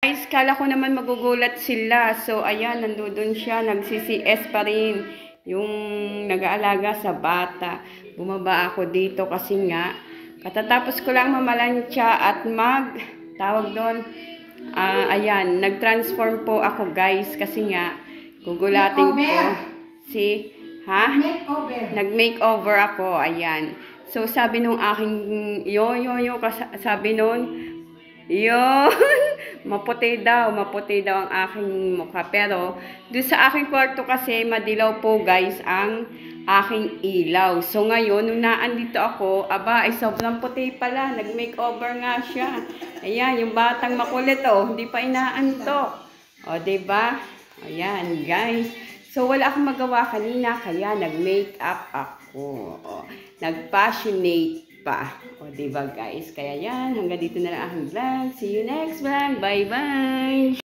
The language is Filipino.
Guys, kala ko naman magugulat sila. So, ayan, nandoon siya. Nag-CCS pa rin. Yung nag-aalaga sa bata. Bumaba ako dito kasi nga, katatapos ko lang mamalansya at tawag doon, ayan, nag-transform po ako guys. Kasi nga, gugulatin ko si, nag-makeover ako, ayan. So, sabi nung aking, sabi nun, yun, maputi daw ang aking mukha. Pero, doon sa aking kwarto kasi, madilaw po guys ang aking ilaw. So, ngayon, nung naandito ako, aba, ay sobrang puti pala. Nag-makeover nga siya. Ayan, yung batang makulit, oh, hindi pa inaantok. O, diba? Ayan, guys. So, wala akong magawa kanina, kaya nag-makeup ako. O, nag-passionate pa. O, diba guys? Kaya yan, hanggang dito na lang aking vlog. See you next vlog. Bye-bye!